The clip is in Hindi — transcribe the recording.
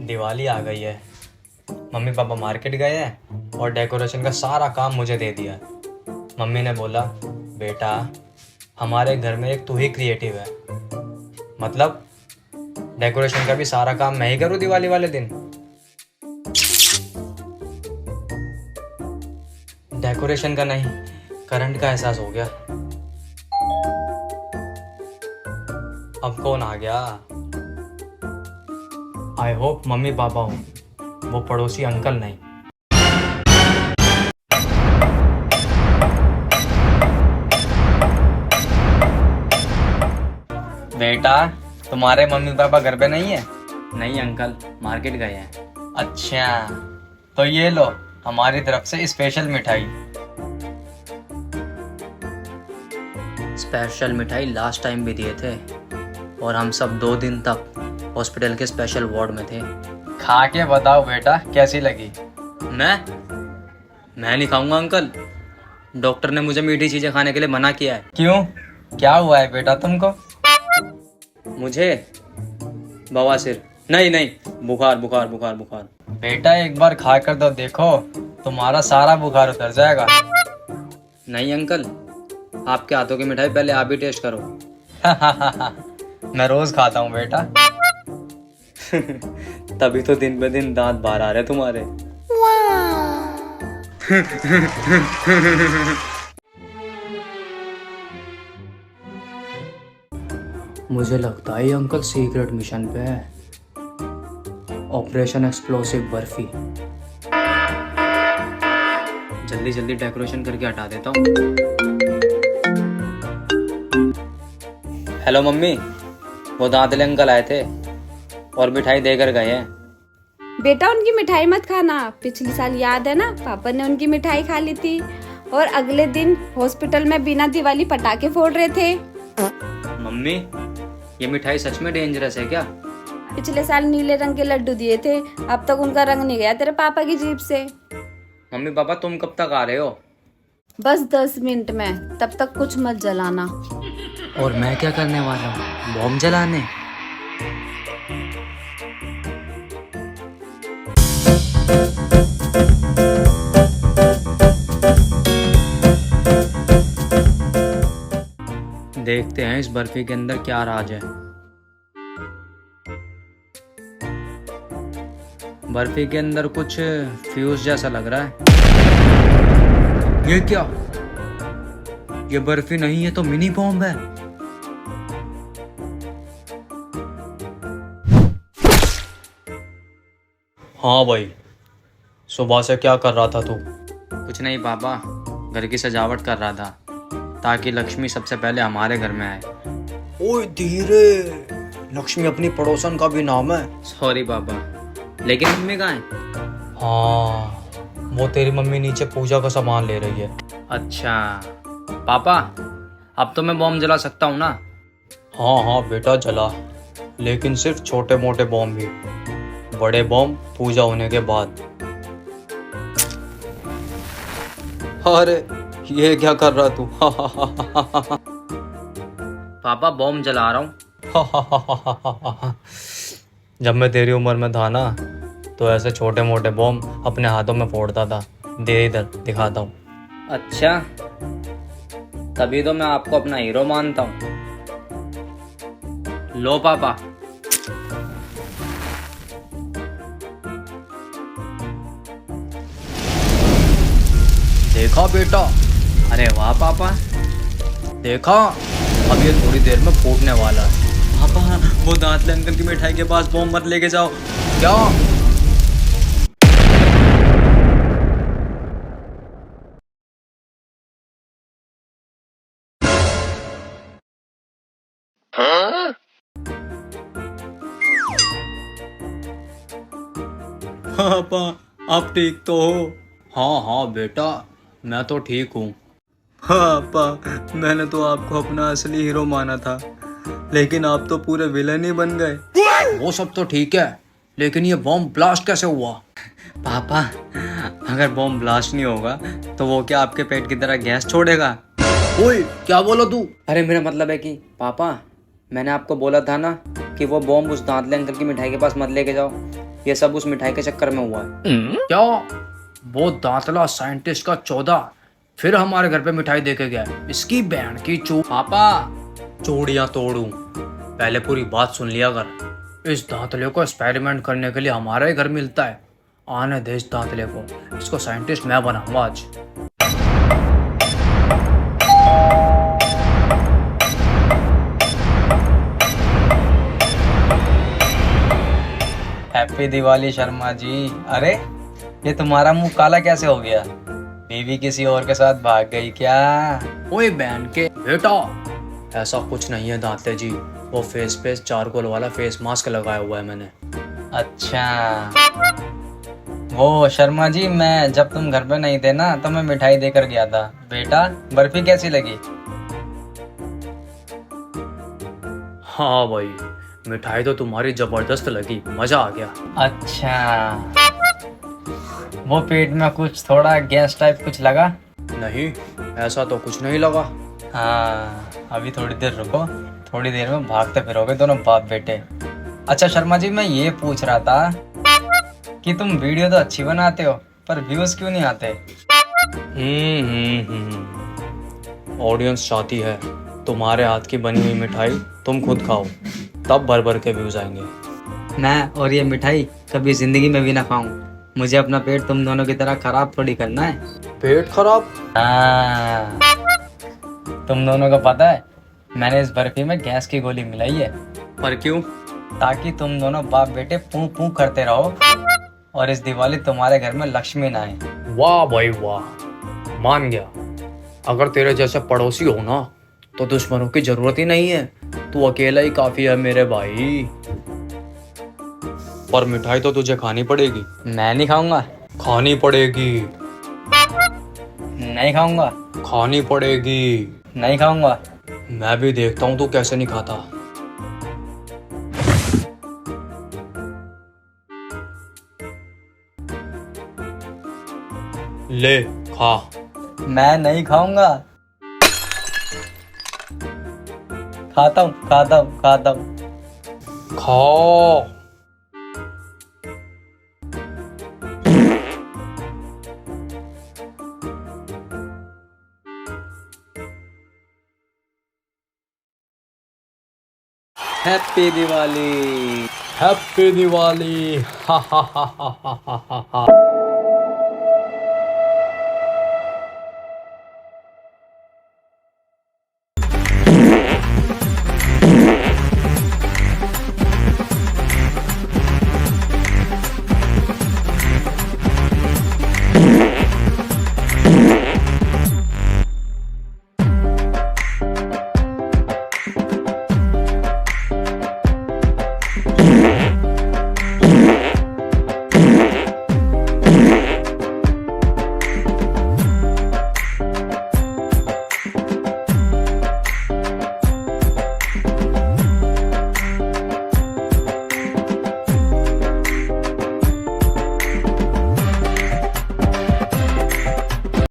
दिवाली आ गई है। मम्मी पापा मार्केट गए हैं और डेकोरेशन का सारा काम मुझे दे दिया। मम्मी ने बोला, बेटा हमारे घर में एक तू ही क्रिएटिव है, मतलब डेकोरेशन का भी सारा काम मैं ही करूँ दिवाली वाले दिन। डेकोरेशन का नहीं, करंट का एहसास हो गया। अब कौन आ गया? आई होप मम्मी पापा हो, वो पड़ोसी अंकल नहीं। बेटा तुम्हारे मम्मी पापा घर पे नहीं है? नहीं अंकल, मार्केट गए हैं। अच्छा, तो ये लो हमारी तरफ से स्पेशल मिठाई। स्पेशल मिठाई लास्ट टाइम भी दिए थे और हम सब 2 दिन तक हॉस्पिटल के स्पेशल वार्ड में थे। खा के बताओ बेटा कैसी लगी। मैं नहीं खाऊंगा अंकल, डॉक्टर ने मुझे मीठी चीजें खाने के लिए मना किया है। क्यों, क्या हुआ है बेटा तुमको? मुझे बवासीर नहीं, बुखार बुखार बुखार बुखार। बेटा एक बार खा कर तो देखो, तुम्हारा सारा बुखार उतर जाएगा। नहीं अंकल, आपके हाथों की मिठाई पहले आप ही टेस्ट करो। मैं रोज खाता हूँ बेटा। तभी तो दिन पे दिन दांत बाहर आ रहे तुम्हारे। मुझे लगता है ये अंकल सीक्रेट मिशन पे है। Operation explosive barfi. जल्दी जल्दी डेकोरेशन करके हटा देता हूँ। हेलो मम्मी, वो दांतले अंकल आए थे और मिठाई देकर गए हैं। बेटा उनकी मिठाई मत खाना, पिछले साल याद है ना, पापा ने उनकी मिठाई खा ली थी और अगले दिन हॉस्पिटल में बिना दिवाली पटाखे फोड़ रहे थे। मम्मी ये मिठाई सच में डेंजरस है क्या? पिछले साल नीले रंग के लड्डू दिए थे, अब तक उनका रंग नहीं गया तेरे पापा की जीभ से। मम्मी पापा तुम कब तक आ रहे हो? बस 10 मिनट में, तब तक कुछ मत जलाना। और मैं क्या करने वाला हूँ? बॉम्ब जलाने। देखते हैं इस बर्फी के अंदर क्या राज है। बर्फी के अंदर कुछ फ्यूज जैसा लग रहा है। ये क्या? ये बर्फी नहीं है तो मिनी बॉम्ब है। हाँ भाई, सुबह से क्या कर रहा था तू? कुछ नहीं पापा, घर की सजावट कर रहा था ताकि लक्ष्मी सबसे पहले हमारे घर में आए। ओए धीरे, लक्ष्मी अपनी पड़ोसन का भी नाम है। सॉरी पापा, लेकिन मम्मी कहाँ है? हाँ, वो तेरी मम्मी नीचे पूजा का सामान ले रही है। अच्छा पापा, अब तो मैं बॉम्ब जला सकता हूँ ना? हाँ बेटा जला, लेकिन सिर्फ छोटे मोटे बॉम्ब ही, बड़े बॉम्ब पूजा होने के बाद। अरे ये क्या कर रहा तू? पापा बॉम्ब जला रहा हूँ। जब मैं तेरी उम्र में था ना, तो ऐसे छोटे मोटे बॉम्ब अपने हाथों में फोड़ता था। दे इधर दिखाता हूँ। अच्छा, तभी तो मैं आपको अपना हीरो मानता हूँ। लो पापा। देखा बेटा? अरे वाह पापा, देखा? अब ये थोड़ी देर में फूटने वाला है। पापा वो दांतले अंकल की मिठाई के पास बॉम्ब मत लेके जाओ। क्या? पापा आप ठीक तो हो? हाँ बेटा, मैं तो ठीक हूँ। पापा मैंने तो आपको अपना असली हीरो माना था, लेकिन आप तो पूरे विलन ही बन गए। वो सब तो ठीक है, लेकिन ये बॉम्ब ब्लास्ट कैसे हुआ? पापा अगर बॉम्ब ब्लास्ट नहीं होगा तो वो क्या आपके पेट की तरह गैस छोड़ेगा? ओए क्या बोला तू? अरे मेरा मतलब है कि पापा, मैंने आपको बोला था ना कि वो बॉम्ब उस दांतले अंकल की मिठाई के पास मत लेके जाओ। ये सब उस मिठाई के चक्कर में हुआ है। क्या? वो दांतला साइंटिस्ट का 14 फिर हमारे घर पे मिठाई देके गया है। इसकी बहन की पापा चूड़ियां तोड़ू, पहले पूरी बात सुन लिया कर। इस दांतले को एक्सपेरिमेंट करने के लिए हमारा ही घर मिलता है। आने दे इस दांतले को, इसको साइंटिस्ट मैं बनाऊंगा आज। हैप्पी दिवाली शर्मा जी। अरे ये तुम्हारा मुंह काला कैसे हो गया? बीवी किसी और के साथ भाग गई क्या? ओए बहन के बेटा, ऐसा कुछ नहीं है दांते जी, वो फेस पे चारकोल वाला फेस मास्क लगाया हुआ है मैंने। अच्छा वो शर्मा जी, मैं जब तुम घर पे नहीं थे ना तो मैं मिठाई देकर गया था। बेटा बर्फी कैसी लगी? हाँ भाई, मिठाई तो तुम्हारी जबरदस्त लगी, मजा आ गया। अच्छा वो पेट में कुछ थोड़ा गैस टाइप कुछ लगा? नहीं, ऐसा तो कुछ नहीं लगा। हाँ अभी थोड़ी देर रुको, थोड़ी देर में भागते फिरोगे दोनों बाप बेटे। अच्छा शर्मा जी, मैं ये पूछ रहा था कि तुम वीडियो तो अच्छी बनाते हो पर व्यूज क्यों नहीं आते? ऑडियंस चाहती है तुम्हारे हाथ की बनी हुई मिठाई तुम खुद खाओ, तब भर भर के व्यूज आएंगे। मैं और ये मिठाई कभी जिंदगी में भी ना खाऊं। मुझे अपना पेट तुम दोनों की तरह खराब थोड़ी करना है। पेट खराब? हाँ, तुम दोनों को पता है मैंने इस बर्फी में गैस की गोली मिलाई है। पर क्यों? ताकि तुम दोनों बाप बेटे पू पू करते रहो और इस दिवाली तुम्हारे घर में लक्ष्मी ना आए। वाह भाई वाह, मान गया। अगर तेरे जैसे पड़ोसी हो ना तो दुश्मनों की जरूरत ही नहीं है, तू अकेला ही काफी है मेरे भाई। पर मिठाई तो तुझे खानी पड़ेगी। मैं नहीं खाऊंगा। खानी पड़ेगी। नहीं खाऊंगा। खानी पड़ेगी। नहीं खाऊंगा। मैं भी देखता हूँ तू कैसे नहीं खाता। ले खा। मैं नहीं खाऊंगा। खाता हूँ खाता हूँ खाता हूँ। खा। हैप्पी दिवाली। हैप्पी दिवाली। हा हा हा हा हा हा हा।